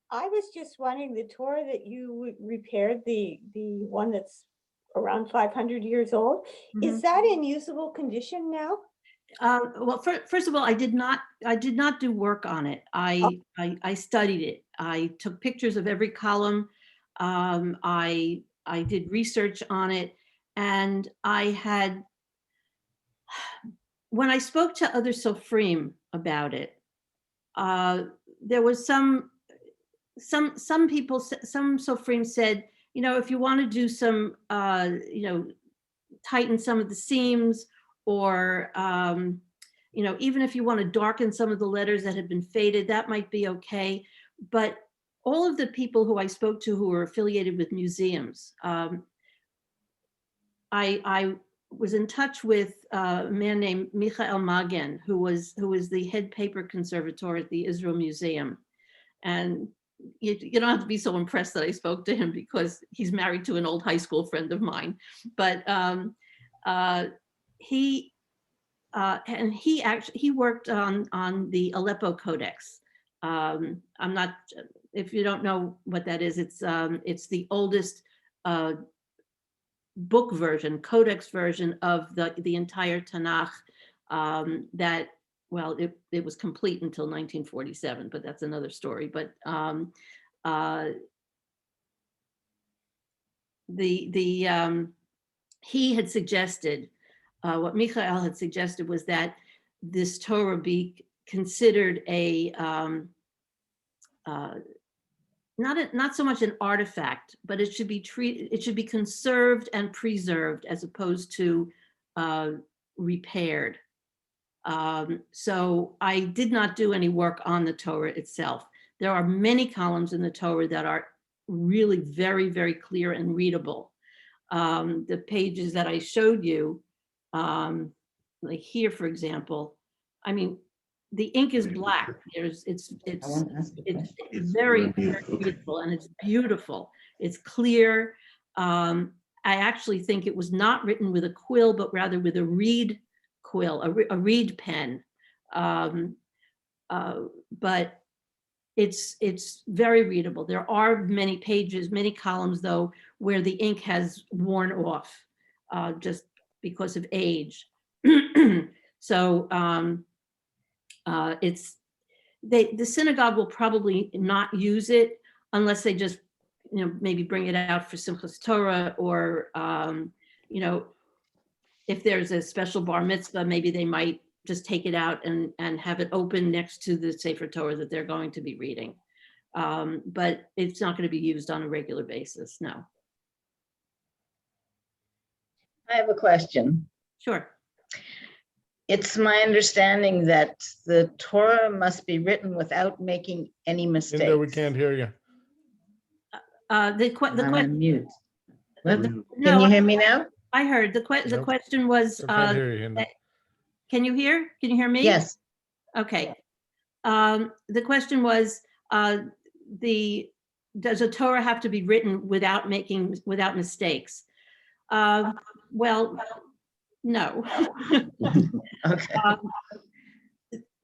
I was just wondering, the Torah that you repaired, the one that's around 500 years old, is that in usable condition now? Well, first of all, I did not do work on it. I studied it. I took pictures of every column. I did research on it, and when I spoke to other Sofrim about it, there was some people, some Sofrim said, if you want to do some, tighten some of the seams, or even if you want to darken some of the letters that had been faded, that might be okay. But all of the people who I spoke to who were affiliated with museums, I was in touch with a man named Michael Magen, who was the head paper conservator at the Israel Museum. And you don't have to be so impressed that I spoke to him, because he's married to an old high school friend of mine. But he worked on the Aleppo Codex. I'm not, if you don't know what that is, it's the oldest book version, codex version of the entire Tanakh, that, well, it was complete until 1947, but that's another story. But he had suggested, what Michael had suggested was that this Torah be considered a not so much an artifact, but it should be conserved and preserved, as opposed to repaired. So I did not do any work on the Torah itself. There are many columns in the Torah that are really very, very clear and readable. The pages that I showed you, like here, for example, I mean, the ink is black. It's very, very readable, and it's beautiful. It's clear. I actually think it was not written with a quill, but rather with a reed quill, a reed pen. But it's very readable. There are many pages, many columns, though, where the ink has worn off just because of age. So the synagogue will probably not use it unless they just, maybe bring it out for Simchas Torah, or, if there's a special bar mitzvah, maybe they might just take it out and have it open next to the Sefer Torah that they're going to be reading. But it's not going to be used on a regular basis, no. I have a question. Sure. It's my understanding that the Torah must be written without making any mistakes. Linda, we can't hear you. I'm on mute. Can No, you hear me now? I heard the Nope. question was, I can't hear you, Linda. can you hear? Can you hear me? Yes. Okay. The question was, does a Torah have to be written without mistakes? Well, no. Okay.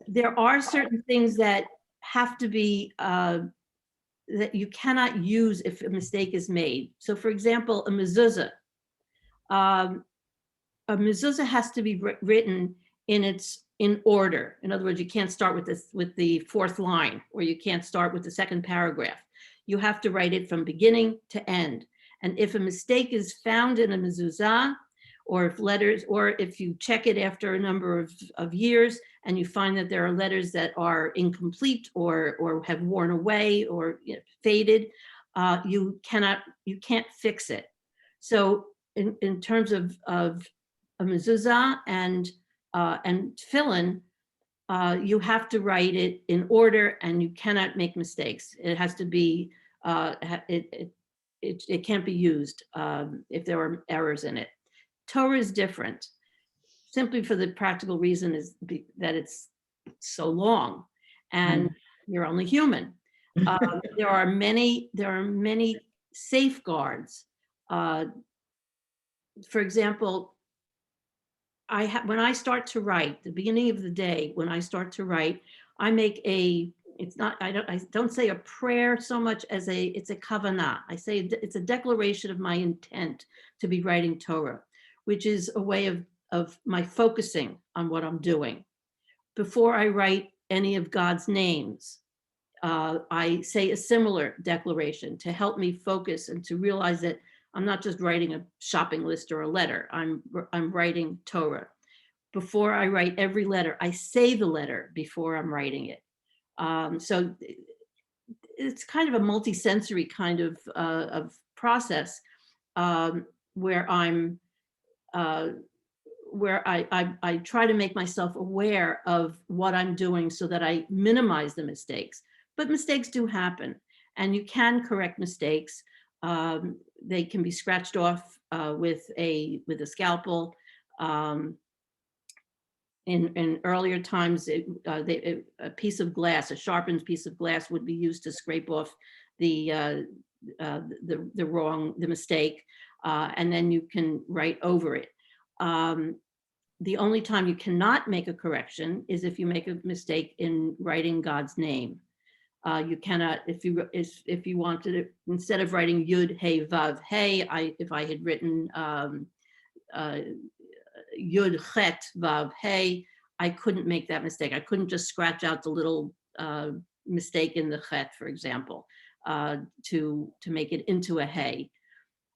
There are certain things that have to be, that you cannot use if a mistake is made. So, for example, a mezuzah. A mezuzah has to be written in its in order. In other words, you can't start with this, with the fourth line, or you can't start with the second paragraph. You have to write it from beginning to end. And if a mistake is found in a mezuzah, or if letters, or if you check it after a number of years and you find that there are letters that are incomplete or have worn away or faded, you can't fix it. So in terms of a mezuzah and tefillin, you have to write it in order, and you cannot make mistakes. It has to be, it can't be used if there are errors in it. Torah is different, simply for the practical reason that it's so long, and you're only human. There are many safeguards. For example, when I start to write, the beginning of the day, when I start to write, I make I don't say a prayer so much as it's a kavanah. I say it's a declaration of my intent to be writing Torah, which is a way of my focusing on what I'm doing. Before I write any of God's names, I say a similar declaration to help me focus and to realize that I'm not just writing a shopping list or a letter. I'm writing Torah. Before I write every letter, I say the letter before I'm writing it. So it's kind of a multi-sensory kind of process where I try to make myself aware of what I'm doing so that I minimize the mistakes. But mistakes do happen, and you can correct mistakes. They can be scratched off with a scalpel. In earlier times, a piece of glass, a sharpened piece of glass, would be used to scrape off the mistake, and then you can write over it. The only time you cannot make a correction is if you make a mistake in writing God's name. You cannot, if you wanted it, instead of writing Yud Hey Vav Hey, if I had written Yud Chet Vav Hey, I couldn't make that mistake. I couldn't just scratch out the little mistake in the Chet, for example, to make it into a Hey.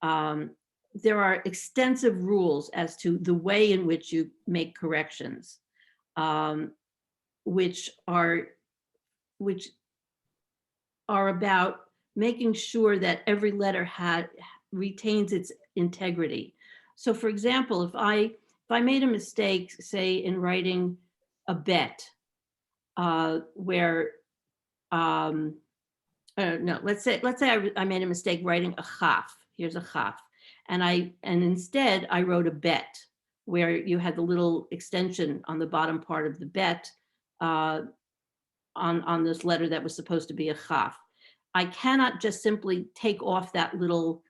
There are extensive rules as to the way in which you make corrections, which are about making sure that every letter retains its integrity. So, for example, if I made a mistake, say in writing a bet, where no, let's say I made a mistake writing a chaf. Here's a chaf, and instead I wrote a bet, where you had the little extension on the bottom part of the bet on this letter that was supposed to be a chaf. I cannot just simply take off that little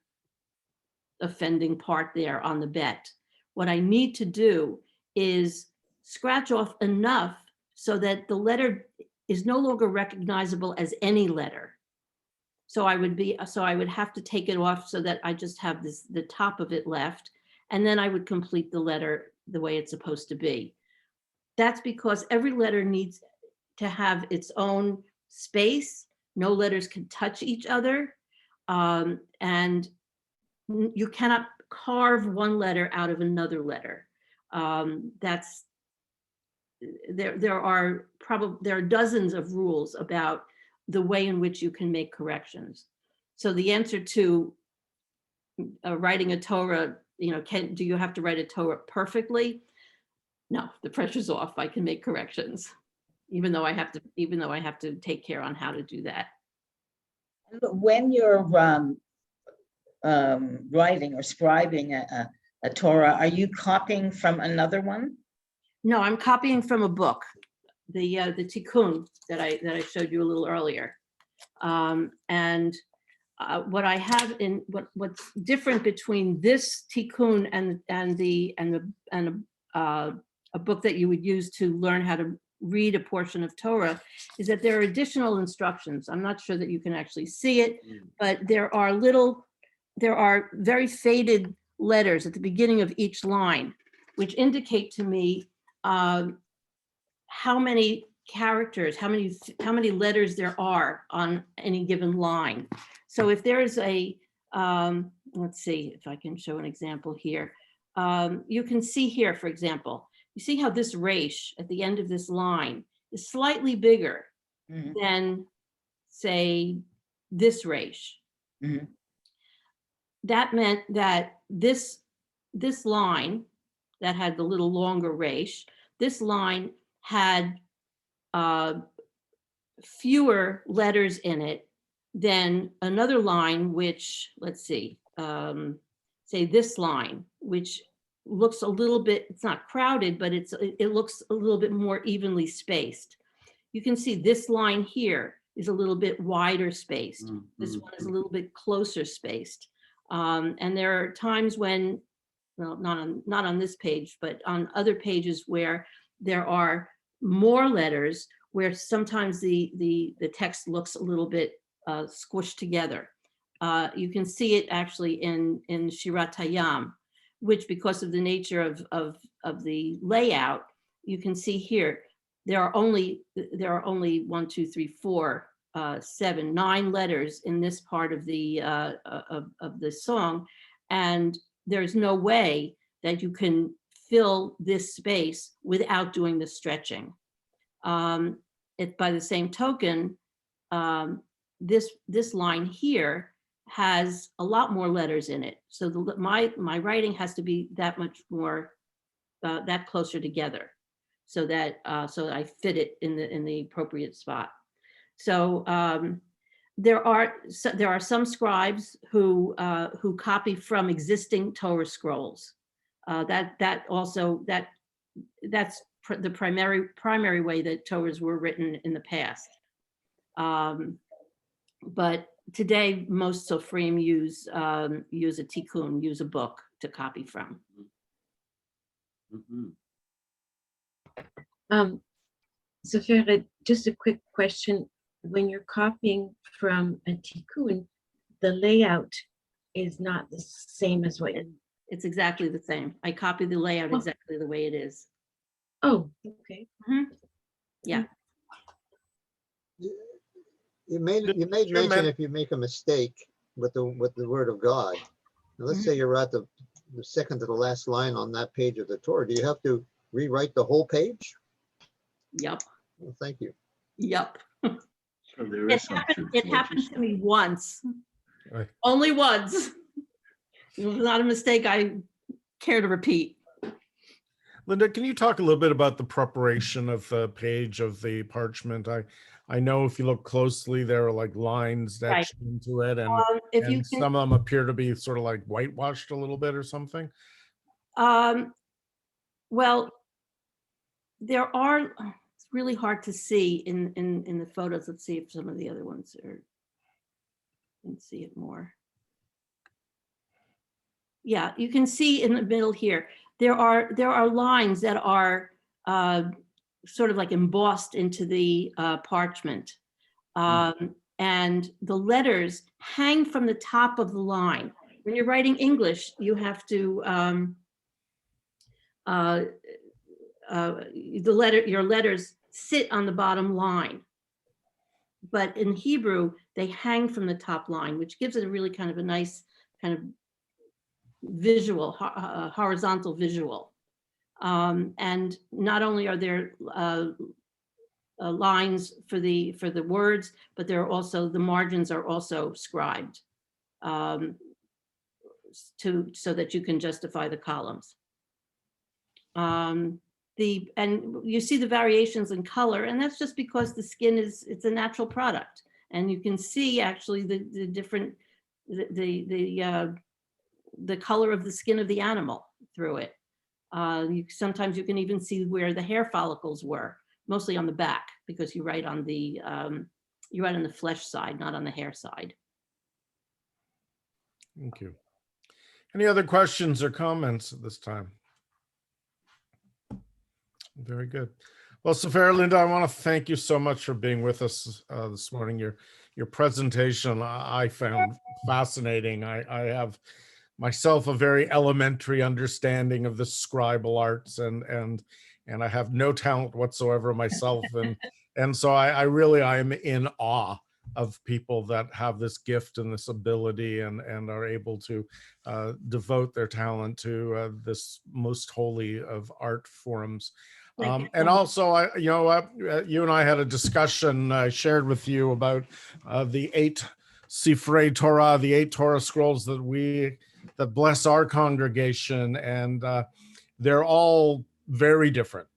offending part there on the bet. What I need to do is scratch off enough so that the letter is no longer recognizable as any letter. So I would have to take it off so that I just have the top of it left, and then I would complete the letter the way it's supposed to be. That's because every letter needs to have its own space. No letters can touch each other, and you cannot carve one letter out of another letter. There are dozens of rules about the way in which you can make corrections. So the answer to writing a Torah, do you have to write a Torah perfectly? No, the pressure's off. I can make corrections, even though I have to take care on how to do that. When you're writing or scribing a Torah, are you copying from another one? No, I'm copying from a book, the Tikkun that I showed you a little earlier, and what I have in what's different between this Tikkun and a book that you would use to learn how to read a portion of Torah is that there are additional instructions. I'm not sure that you can actually see it, but there are very faded letters at the beginning of each line, which indicate to me how many characters, how many letters there are on any given line. So if there's a, let's see if I can show an example here. You can see here, for example, you see how this resh at the end of this line is slightly bigger Mhm. than, say, this resh. Mhm. That meant that this line that had the little longer resh, this line had fewer letters in it than another line, which, let's see, say this line, which looks a little bit, it's not crowded, but it looks a little bit more evenly spaced. You can see this line here is a little bit wider spaced. This one is a little bit closer spaced. And there are times when, well, not on this page, but on other pages where there are more letters, where sometimes the text looks a little bit squished together. You can see it actually in Shirat Hayam, which, because of the nature of the layout, you can see here, there are only 1, 2, 3, 4, 7, 9 letters in this part of the song, and there's no way that you can fill this space without doing the stretching. By the same token, this line here has a lot more letters in it, so my writing has to be that much more that closer together, so that I fit it in the appropriate spot. So there are some scribes who copy from existing Torah scrolls. That's the primary way that Torahs were written in the past. But today, most Sofrim use a tikkun, use a book to copy from. Soferet, just a quick question. When you're copying from a tikkun, the layout is not the same as what you... It's exactly the same. I copy the layout exactly the way it is. Oh, okay. Yeah. You made mention if you make a mistake with the word of God. Now, let's say you're at the second to the last line on that page of the Torah. Do you have to rewrite the whole page? Yep. Well, thank you. Yep. So there is some truth to It what you're happened to saying. me once. Right. Only once. It was not a mistake I care to repeat. Linda, can you talk a little bit about the preparation of the page of the parchment? I know if you look closely, there are like lines Right. etched into it, and, If you and can, some of them appear to be sort of like whitewashed a little bit or something. well, there are, it's really hard to see in the photos. Let's see if some of the other ones are, you can see it more. Yeah, you can see in the middle here, there are lines that are sort of like embossed into the parchment. And the letters hang from the top of the line. When you're writing English, you have to, your letters sit on the bottom line. But in Hebrew, they hang from the top line, which gives it a really kind of a nice kind of visual, horizontal visual. And not only are there lines for the words, but there are also, the margins are also scribed so that you can justify the columns. And you see the variations in color, and that's just because the skin it's a natural product, and you can see actually the different the color of the skin of the animal through it. Sometimes you can even see where the hair follicles were, mostly on the back, because you write on the flesh side, not on the hair side. Thank you. Any other questions or comments at this time? Very good. Well, Soferet, Linda, I want to thank you so much for being with us this morning. Your presentation I found fascinating. I have myself a very elementary understanding of the scribal arts, and and I have no talent whatsoever myself. And so I am in awe of people that have this gift and this ability and are able to devote their talent to this most holy of art forms. And also, you and I had a discussion I shared with you about the 8 Soferet Torah, the 8 Torah scrolls that bless our congregation, and they're all very different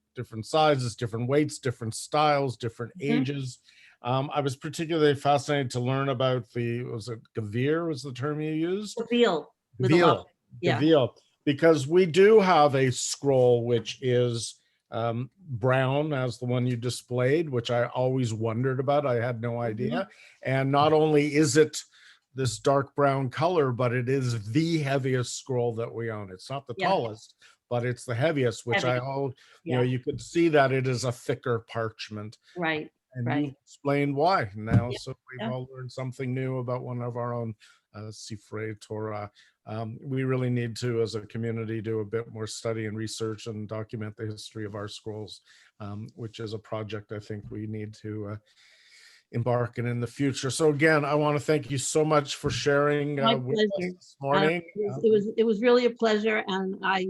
sizes, different weights, different styles, different ages. I was particularly fascinated to learn about was it Gavir was the term you used? Gavil. Gavil, because we do have a scroll which is brown as the one you displayed, which I always wondered about. I had no idea. And not only is it this dark brown color, but it is the heaviest scroll that we own. It's not the tallest, but it's the heaviest, which you could see that it is a thicker parchment. Right. And you explained why now. So we've all learned something new about one of our own Soferet Torah. We really need to, as a community, do a bit more study and research and document the history of our scrolls, which is a project I think we need to embark in the future. So again, I want to thank you so much for sharing with us this morning. It was really a pleasure, and I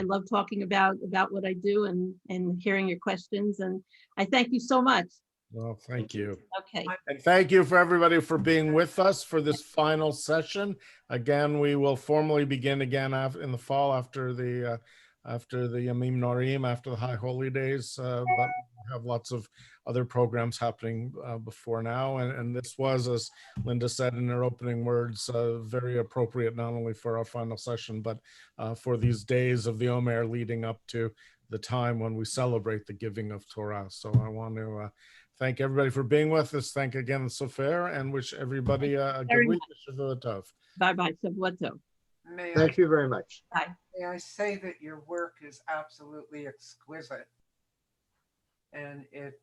love talking about what I do and hearing your questions, and I thank you so much. Well, thank you. Okay. And thank you for everybody for being with us for this final session. Again, we will formally begin again in the fall after the Yamim Norim, after the High Holy Days, but we have lots of other programs happening before now. And this was, as Linda said in her opening words, very appropriate not only for our final session, but for these days of the Omer leading up to the time when we celebrate the giving of Torah. So I want to thank everybody for being with us. Thank again, Sofer, and wish everybody a good week. Shavua Tov. Bye-bye. Shavua Tov. Thank you very much. Bye. May I say that your work is absolutely exquisite. And it's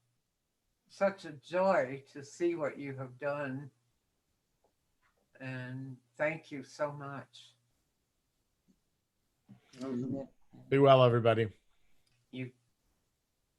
such a joy to see what you have done. And thank you so much. Be well, everybody. You